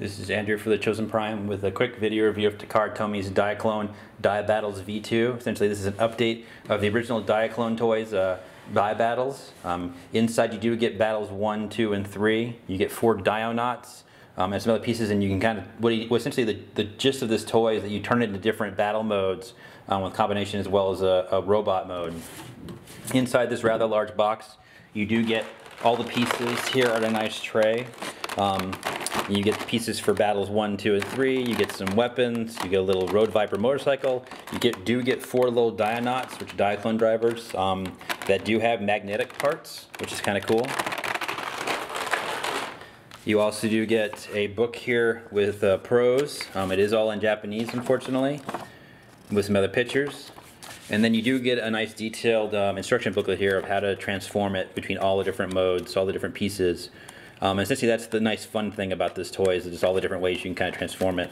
This is Andrew for the Chosen Prime with a quick video review of Takara Tomy's Diaclone Dia-Battles V2. Essentially, this is an update of the original Diaclone toys, Dia-Battles. Inside you do get battles 1, 2, and 3. You get 4 Dionauts and some other pieces, and you can kind of, essentially the gist of this toy is that you turn it into different battle modes with combination as well as a robot mode. Inside this rather large box, you do get all the pieces here on a nice tray. You get pieces for battles 1, 2, and 3. You get some weapons. You get a little Road Viper motorcycle. You do get 4 little Dionauts, which are Diaclone drivers, that do have magnetic parts, which is kind of cool. You also do get a book here with prose. It is all in Japanese, unfortunately, with some other pictures. And then you do get a nice detailed instruction booklet here of how to transform it between all the different modes, all the different pieces. Essentially, that's the nice fun thing about this toy, is just all the different ways you can kind of transform it.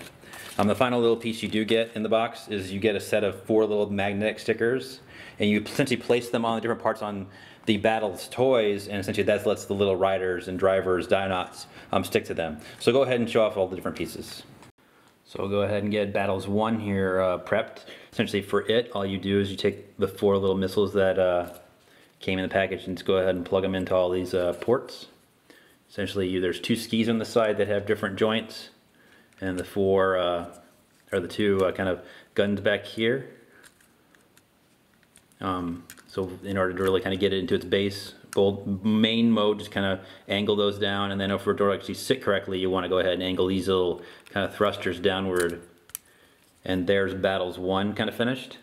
The final little piece you do get in the box is you get a set of 4 little magnetic stickers, and you essentially place them on the different parts on the Battles toys, and essentially that lets the little riders and drivers, Dionauts, stick to them. So go ahead and show off all the different pieces. So we'll go ahead and get Battles 1 here prepped. Essentially for it, all you do is you take the 4 little missiles that came in the package and just go ahead and plug them into all these ports. Essentially, there's 2 skis on the side that have different joints, and the 4 are the 2 kind of guns back here. So in order to really kind of get it into its base, main mode, just kind of angle those down, and then for it to actually sit correctly, you want to go ahead and angle these little kind of thrusters downward. And there's Battles 1 kind of finished.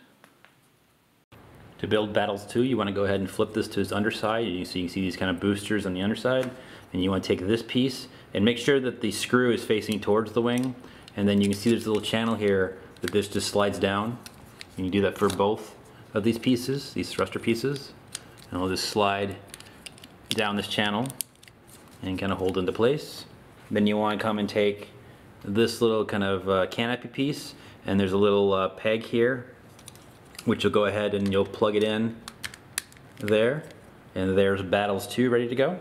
To build Battles 2, you want to go ahead and flip this to its underside. So you can see these kind of boosters on the underside. And you want to take this piece and make sure that the screw is facing towards the wing. And then you can see there's a little channel here that this just slides down. And you do that for both of these pieces, these thruster pieces. And we'll just slide down this channel and kind of hold into place. Then you want to come and take this little kind of canopy piece, and there's a little peg here, which you'll go ahead and you'll plug it in there. And there's Battles 2 ready to go.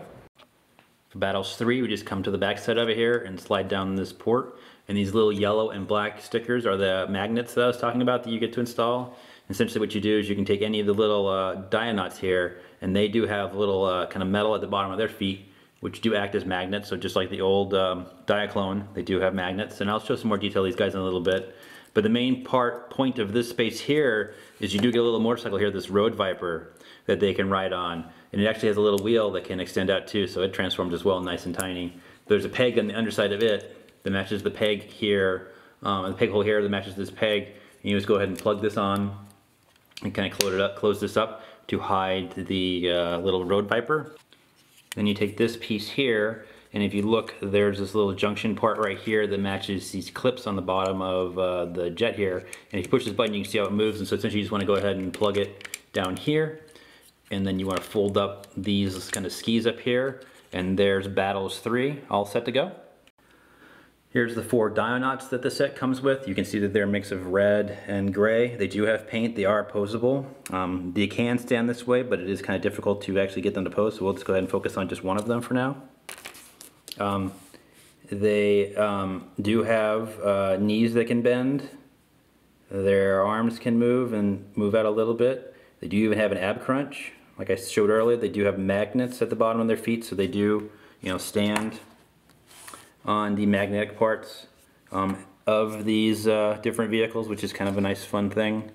For Battles 3, we just come to the back side of it here and slide down this port. And these little yellow and black stickers are the magnets that I was talking about that you get to install. Essentially what you do is you can take any of the little Dionauts here, and they do have little kind of metal at the bottom of their feet, which do act as magnets. So just like the old Diaclone, they do have magnets. And I'll show some more detail of these guys in a little bit. But the main point of this space here is you do get a little motorcycle here, this Road Viper, that they can ride on. And it actually has a little wheel that can extend out too, so it transforms as well, nice and tiny. There's a peg on the underside of it that matches the peg here, and the peg hole here that matches this peg. And you just go ahead and plug this on and kind of close this up to hide the little Road Viper. Then you take this piece here, and if you look, there's this little junction part right here that matches these clips on the bottom of the jet here. And if you push this button, you can see how it moves. And so essentially you just want to go ahead and plug it down here. And then you want to fold up these kind of skis up here. And there's Battles 3 all set to go. Here's the 4 Dionauts that the set comes with. You can see that they're a mix of red and gray. They do have paint. They are posable. They can stand this way, but it is kind of difficult to actually get them to pose. So we'll just go ahead and focus on just one of them for now. They do have knees that can bend. Their arms can move and move out a little bit. They do even have an ab crunch. Like I showed earlier, they do have magnets at the bottom of their feet, so they do, stand on the magnetic parts of these different vehicles, which is kind of a nice fun thing.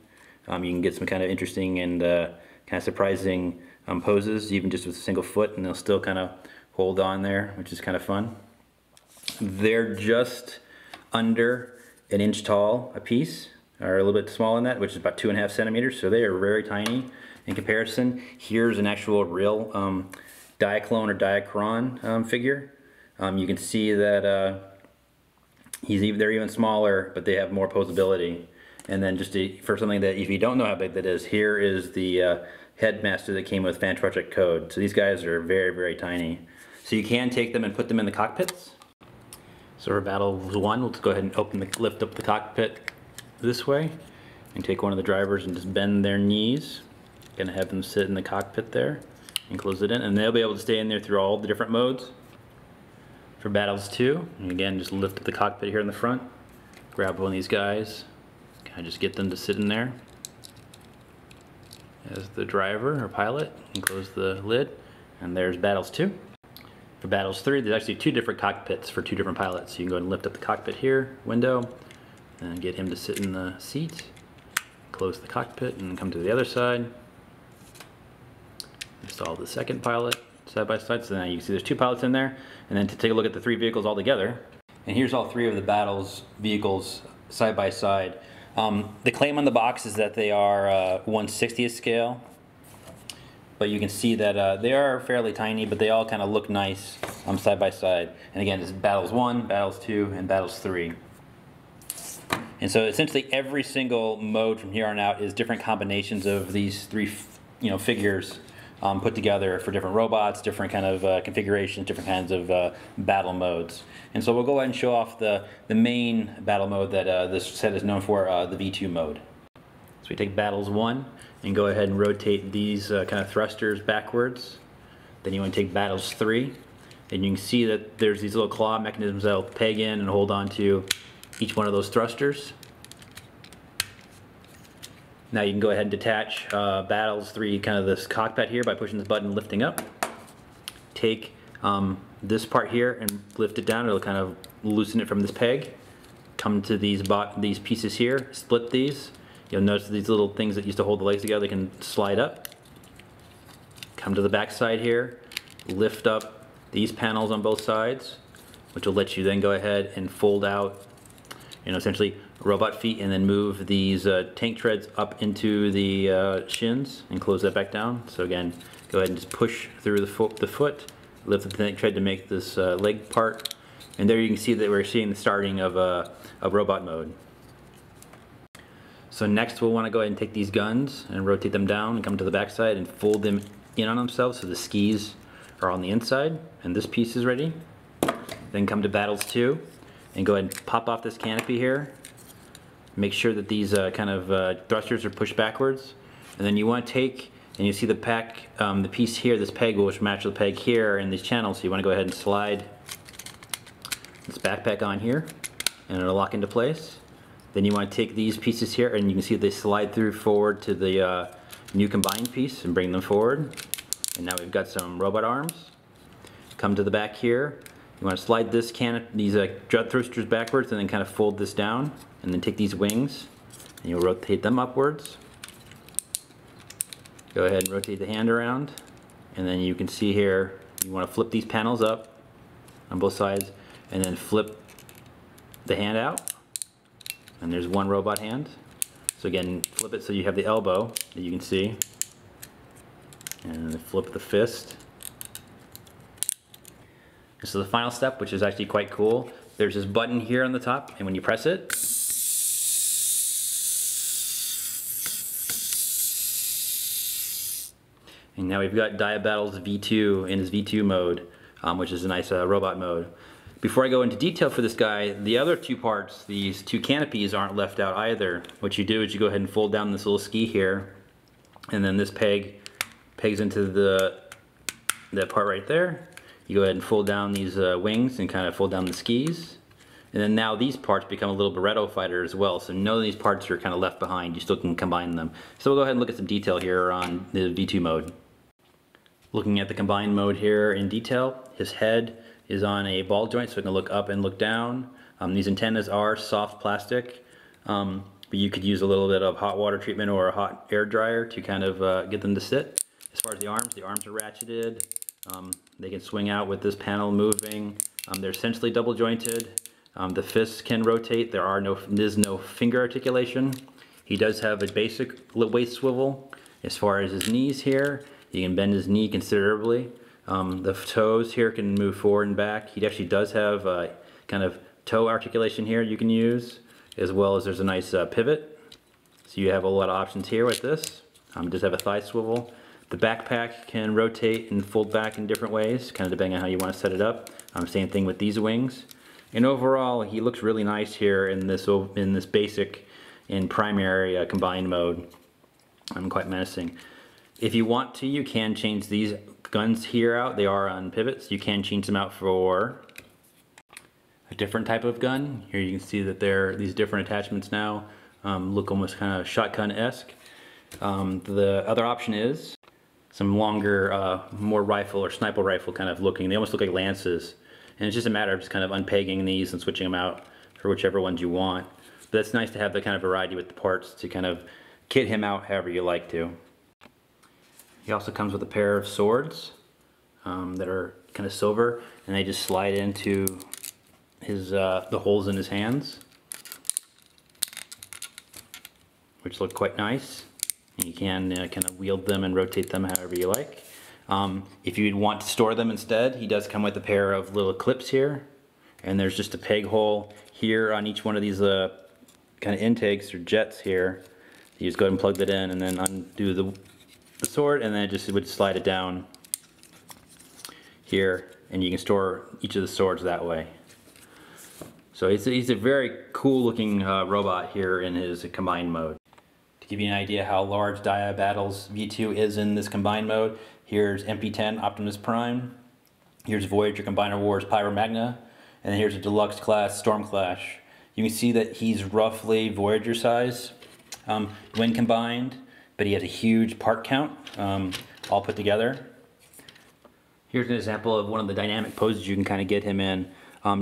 You can get some kind of interesting and kind of surprising poses, even just with a single foot, and they'll still kind of hold on there, which is kind of fun. They're just under an inch tall a piece, or a little bit small in that, which is about 2.5 centimeters, so they are very tiny in comparison. Here's an actual real Diaclone or Diacron figure. You can see that they're even smaller, but they have more posability. And then just for something that, if you don't know how big that is, here is the headmaster that came with Fan Project Code. So these guys are very, very tiny. So you can take them and put them in the cockpits. So for Battles 1, let's go ahead and lift up the cockpit this way and take one of the drivers and just bend their knees. Gonna have them sit in the cockpit there and close it in, and they'll be able to stay in there through all the different modes. For Battles 2, and again, just lift up the cockpit here in the front, grab one of these guys, kind of just get them to sit in there as the driver or pilot, and close the lid, and there's Battles 2. For Battles 3, there's actually 2 different cockpits for 2 different pilots. So you can go ahead and lift up the cockpit here, window, and get him to sit in the seat, close the cockpit, and come to the other side. Install the second pilot side by side, so now you can see there's 2 pilots in there. And then to take a look at the 3 vehicles all together, and here's all 3 of the Battles vehicles side by side. The claim on the box is that they are 1/60th scale, but you can see that they are fairly tiny, but they all kind of look nice side by side. And again, this is Battles 1, Battles 2, and Battles 3. And so essentially every single mode from here on out is different combinations of these 3 figures put together for different robots, different kind of configurations, different kinds of battle modes. And so we'll go ahead and show off the main battle mode that this set is known for, the V2 mode. So we take Battles 1 and go ahead and rotate these kind of thrusters backwards. Then you want to take Battles 3, and you can see that there's these little claw mechanisms that'll peg in and hold on to each one of those thrusters. Now you can go ahead and detach Battles 3, kind of this cockpit here, by pushing this button and lifting up. Take this part here and lift it down. It'll kind of loosen it from this peg. Come to these pieces here, split these. You'll notice these little things that used to hold the legs together, they can slide up. Come to the back side here, lift up these panels on both sides, which will let you then go ahead and fold out, essentially robot feet, and then move these tank treads up into the shins and close that back down. So again, go ahead and just push through the foot, lift the tank tread to make this leg part, and there you can see that we're seeing the starting of robot mode. So next we'll want to go ahead and take these guns and rotate them down and come to the back side and fold them in on themselves so the skis are on the inside, and this piece is ready. Then come to Battles 2 and go ahead and pop off this canopy here. Make sure that these kind of thrusters are pushed backwards, and then you want to take, and you see the the piece here, this peg will match the peg here in these channels, so you want to go ahead and slide this backpack on here, and it'll lock into place. Then you want to take these pieces here, and you can see they slide through forward to the new combined piece and bring them forward. And now we've got some robot arms. Come to the back here. You want to slide these thrusters backwards and then kind of fold this down, and then take these wings and you'll rotate them upwards. Go ahead and rotate the hand around, and then you can see here you want to flip these panels up on both sides and then flip the hand out, and there's one robot hand. So again, flip it so you have the elbow that you can see, and then flip the fist. So the final step, which is actually quite cool, there's this button here on the top, and when you press it, and now we've got Dia-Battles V2 in his V2 mode, which is a nice robot mode. Before I go into detail for this guy, the other 2 parts, these 2 canopies, aren't left out either. What you do is you go ahead and fold down this little ski here, and then this pegs into that part right there. You go ahead and fold down these wings and kind of fold down the skis. And then now these parts become a little Barretto fighter as well, so none of these parts are kind of left behind. You still can combine them. So we'll go ahead and look at some detail here on the V2 mode. Looking at the combined mode here in detail, his head is on a ball joint, so it can look up and look down. These antennas are soft plastic, but you could use a little bit of hot water treatment or a hot air dryer to kind of get them to sit. As far as the arms are ratcheted. They can swing out with this panel moving. They're essentially double jointed. The fists can rotate. There's no finger articulation. He does have a basic waist swivel. As far as his knees here, you can bend his knee considerably. The toes here can move forward and back. He actually does have kind of toe articulation here you can use, as well as there's a nice pivot. So you have a lot of options here with this. Does have a thigh swivel. The backpack can rotate and fold back in different ways, kind of depending on how you want to set it up. Same thing with these wings. And overall, he looks really nice here in this basic and primary combined mode. Quite menacing. If you want to, you can change these guns here out. They are on pivots. You can change them out for a different type of gun. Here you can see that there are these different attachments now, look almost kind of shotgun-esque. The other option is some longer, more rifle or sniper rifle kind of looking. They almost look like lances. And it's just a matter of just kind of unpegging these and switching them out for whichever ones you want. But it's nice to have the kind of variety with the parts to kind of kit him out however you like to. He also comes with a pair of swords that are kind of silver, and they just slide into his the holes in his hands, which look quite nice. And you can kind of wield them and rotate them however you like. If you'd want to store them instead, he does come with a pair of little clips here, and there's just a peg hole here on each one of these kind of intakes or jets here. You just go ahead and plug that in and then undo the sword, and then it just would slide it down here, and you can store each of the swords that way. So he's a very cool looking robot here in his combined mode. To give you an idea how large Dia-Battles V2 is in this combined mode, here's MP-10 Optimus Prime, here's Voyager Combiner Wars Pyro Magna, and here's a deluxe class Storm Clash. You can see that he's roughly Voyager size when combined, but he has a huge part count all put together. Here's an example of one of the dynamic poses you can kind of get him in.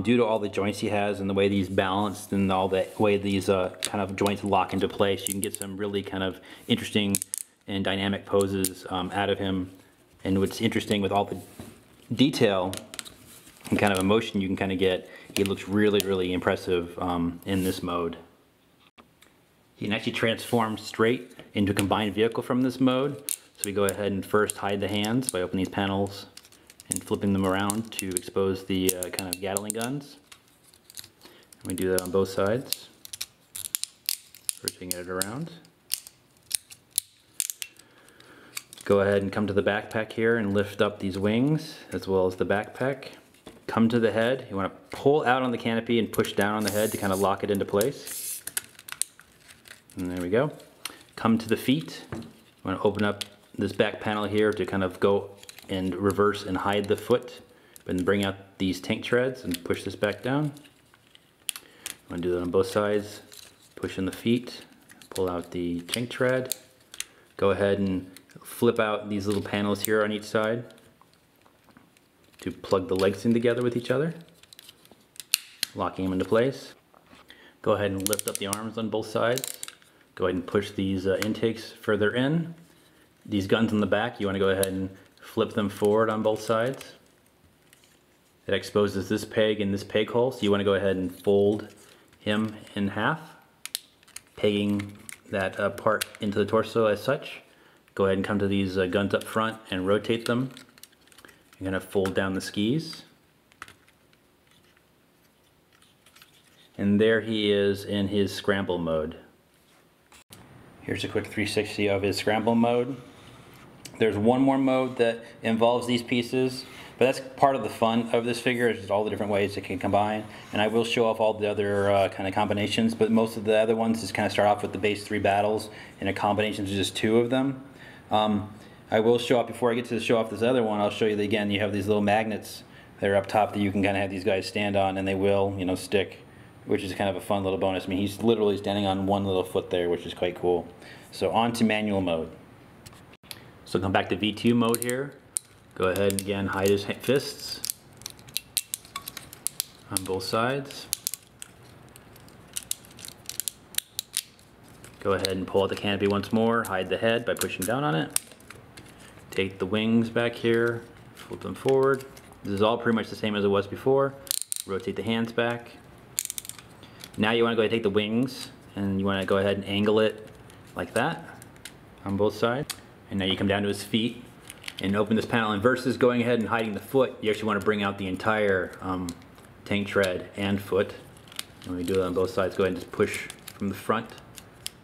Due to all the joints he has and the way these balanced and all the way these kind of joints lock into place, you can get some really kind of interesting and dynamic poses out of him. And what's interesting with all the detail and kind of emotion you can kind of get, he looks really, really impressive in this mode. He can actually transform straight into a combined vehicle from this mode. So we go ahead and first hide the hands by opening these panels and flipping them around to expose the kind of Gatling guns. And we do that on both sides, rotating it around. Go ahead and come to the backpack here and lift up these wings as well as the backpack. Come to the head. You want to pull out on the canopy and push down on the head to kind of lock it into place. And there we go. Come to the feet. You want to open up this back panel here to kind of go and reverse and hide the foot, but then bring out these tank treads and push this back down. I'm going to do that on both sides. Push in the feet, pull out the tank tread. Go ahead and flip out these little panels here on each side to plug the legs in together with each other, locking them into place. Go ahead and lift up the arms on both sides. Go ahead and push these intakes further in. These guns on the back, you want to go ahead and flip them forward on both sides. It exposes this peg and this peg hole, so you want to go ahead and fold him in half, pegging that part into the torso as such. Go ahead and come to these guns up front and rotate them. You're going to fold down the skis. And there he is in his scramble mode. Here's a quick 360 of his scramble mode. There's one more mode that involves these pieces, but that's part of the fun of this figure, is just all the different ways it can combine. And I will show off all the other kind of combinations, but most of the other ones just kind of start off with the base 3 battles, and a combination is just 2 of them. I will show off, before I get to show off this other one, I'll show you that again, you have these little magnets that are up top that you can kind of have these guys stand on, and they will, you know, stick, which is kind of a fun little bonus. I mean, he's literally standing on one little foot there, which is quite cool. So on to manual mode. So come back to V2 mode here. Go ahead and again hide his fists on both sides. Go ahead and pull out the canopy once more, hide the head by pushing down on it. Take the wings back here, flip them forward. This is all pretty much the same as it was before. Rotate the hands back. Now you want to go ahead and take the wings, and you want to go ahead and angle it like that on both sides. And now you come down to his feet and open this panel, and versus going ahead and hiding the foot, you actually want to bring out the entire tank tread and foot. And when you do it on both sides, go ahead and just push from the front,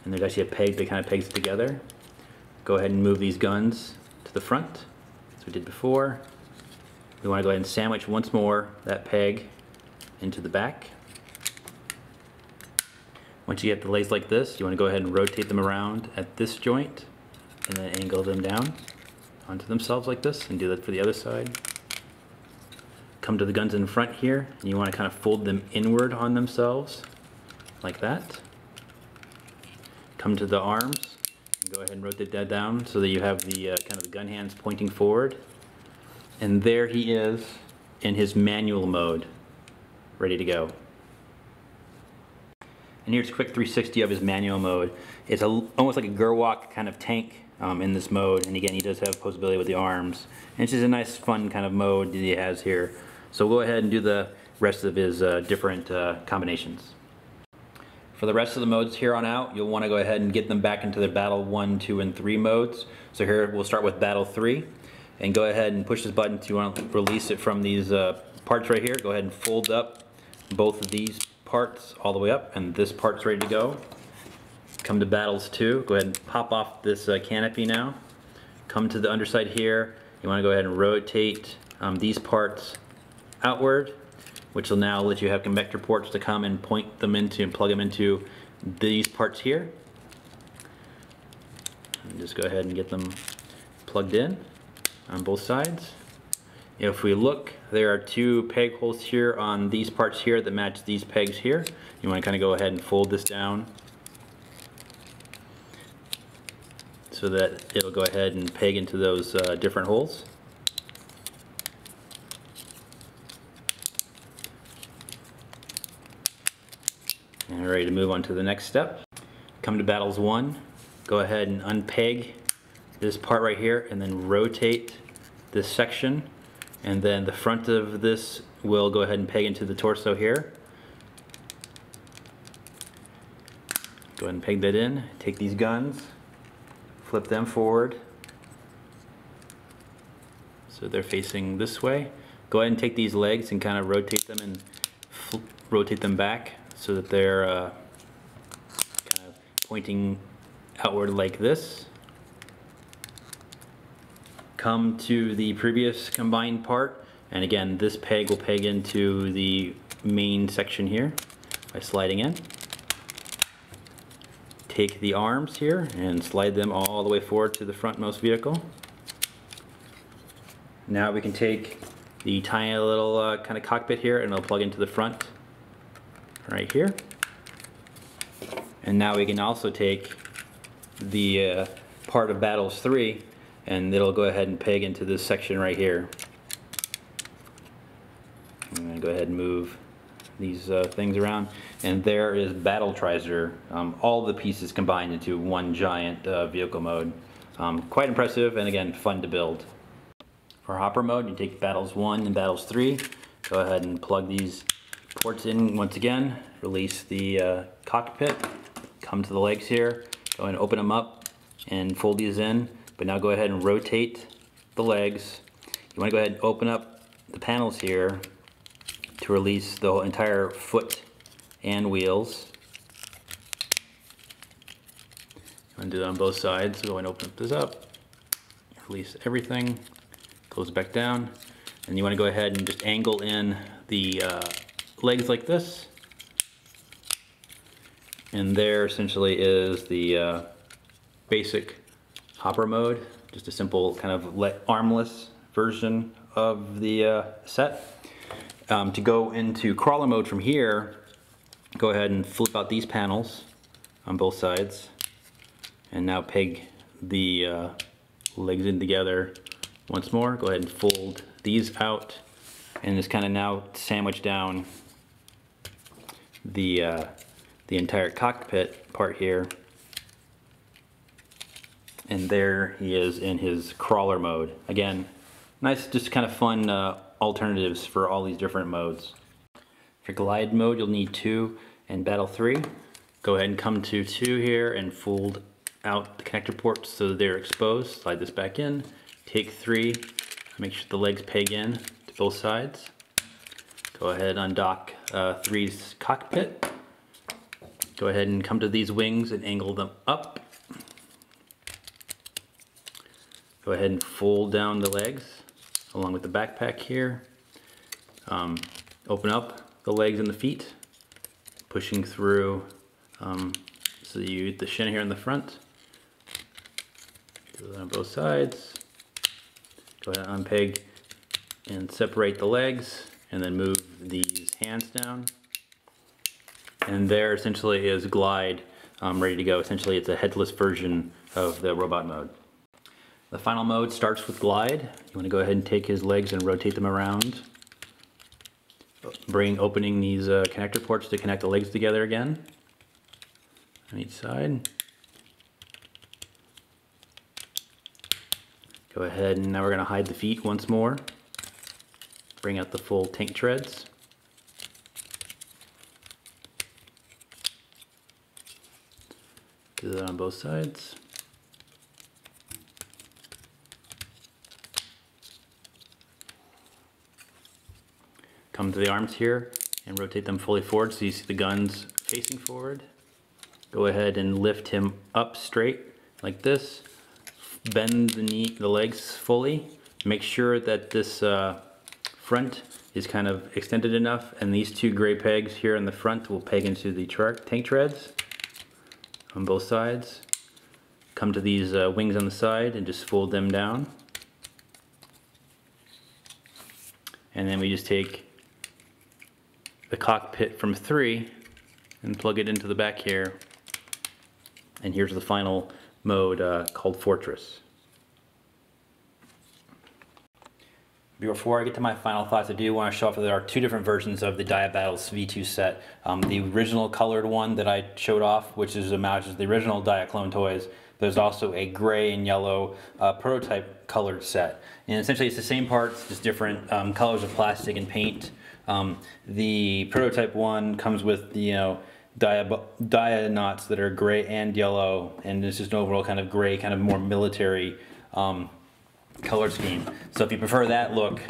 and there's actually a peg that kind of pegs it together. Go ahead and move these guns to the front, as we did before. We want to go ahead and sandwich once more that peg into the back. Once you get the legs like this, you want to go ahead and rotate them around at this joint, and then angle them down onto themselves like this, and do that for the other side. come to the guns in front here, and you want to kind of fold them inward on themselves, like that. Come to the arms, and go ahead and rotate that down so that you have the kind of the gun hands pointing forward. And there he is in his manual mode, ready to go. And here's a quick 360 of his manual mode. It's almost like a Gerwalk kind of tank in this mode, and again he does have posability with the arms. And it's just a nice fun kind of mode that he has here. So we'll go ahead and do the rest of his different combinations. For the rest of the modes here on out, you'll want to go ahead and get them back into their Battle 1, 2, and 3 modes. So here we'll start with Battle 3, and go ahead and push this button to want to release it from these parts right here. Go ahead and fold up both of these parts all the way up, and this part's ready to go. Come to Battles 2, go ahead and pop off this canopy now. Come to the underside here, you want to go ahead and rotate these parts outward, which will now let you have convector ports to come and point them into and plug them into these parts here. And just go ahead and get them plugged in on both sides. If we look, there are 2 peg holes here on these parts here that match these pegs here. You want to kind of go ahead and fold this down so that it'll go ahead and peg into those different holes. And we're ready to move on to the next step. Come to Battles 1, go ahead and unpeg this part right here and then rotate this section, and then the front of this will go ahead and peg into the torso here. Go ahead and peg that in. Take these guns, flip them forward so they're facing this way. Go ahead and take these legs and kind of rotate them and rotate them back so that they're kind of pointing outward like this. Come to the previous combined part, and again this peg will peg into the main section here by sliding in. Take the arms here and slide them all the way forward to the frontmost vehicle. Now we can take the tiny little kind of cockpit here and it'll plug into the front right here. And now we can also take the part of Battles 3 and it'll go ahead and peg into this section right here. I'm going to go ahead and move these things around, and there is Battle Trizer, all the pieces combined into one giant vehicle mode. Quite impressive, and again fun to build. For hopper mode, you take Battles 1 and Battles 3, go ahead and plug these ports in once again, release the cockpit, come to the legs here, go ahead and open them up and fold these in, but now go ahead and rotate the legs. You want to go ahead and open up the panels here to release the whole entire foot and wheels. You want to do that on both sides, so go ahead and open this up, release everything, close it back down, and you want to go ahead and just angle in the legs like this, and there essentially is the basic hopper mode, just a simple kind of armless version of the set. To go into crawler mode from here, go ahead and flip out these panels on both sides and now peg the legs in together once more. Go ahead and fold these out and just kind of now sandwich down the entire cockpit part here. And there he is in his crawler mode. Again, nice, just kind of fun alternatives for all these different modes. For glide mode, you'll need 2 and Battle 3. Go ahead and come to 2 here and fold out the connector ports so that they're exposed. Slide this back in. Take 3, make sure the legs peg in to both sides. Go ahead and undock 3's cockpit. Go ahead and come to these wings and angle them up. Go ahead and fold down the legs along with the backpack here. Open up the legs and the feet, pushing through so you get the shin here in the front. Do that on both sides. Go ahead and unpeg and separate the legs. and then move these hands down. And there essentially is Glide ready to go. Essentially it's a headless version of the robot mode. The final mode starts with Glide. You want to go ahead and take his legs and rotate them around. Opening these connector ports to connect the legs together again on each side. Go ahead and now we're going to hide the feet once more. Bring out the full tank treads. Do that on both sides. Come to the arms here and rotate them fully forward so you see the guns facing forward. Go ahead and lift him up straight like this. Bend the legs fully. Make sure that this front is kind of extended enough, and these two gray pegs here in the front will peg into the tank treads on both sides. Come to these wings on the side and just fold them down. And then we just take the cockpit from 3 and plug it into the back here. And here's the final mode called Fortress. Before I get to my final thoughts, I do want to show off that there are 2 different versions of the Dia-Battles V2 set. The original colored one that I showed off, which is matches the original Diaclone toys. There's also a gray and yellow prototype colored set. And essentially it's the same parts, just different colors of plastic and paint. The prototype one comes with the dia knots that are gray and yellow, and it's just an overall kind of gray, kind of more military color scheme. So if you prefer that look,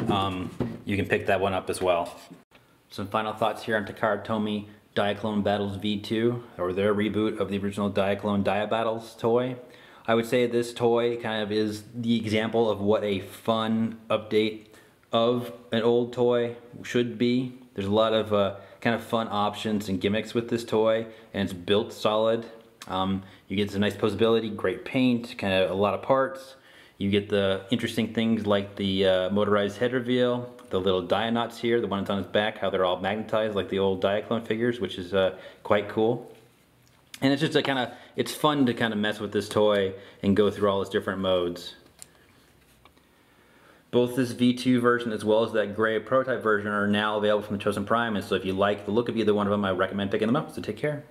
you can pick that one up as well. Some final thoughts here on Takara Tomy Diaclone Battles V2, or their reboot of the original Diaclone Dia-Battles toy. I would say this toy kind of is the example of what a fun update of an old toy should be. There's a lot of kind of fun options and gimmicks with this toy, and it's built solid. You get some nice posability, great paint, kind of a lot of parts. You get the interesting things like the motorized head reveal, the little dia knots here, the one that's on his back, how they're all magnetized like the old Diaclone figures, which is quite cool. And it's just a kind of, it's fun to kind of mess with this toy and go through all its different modes. Both this V2 version as well as that gray prototype version are now available from the Chosen Prime, and so if you like the look of either one of them, I recommend picking them up. So take care.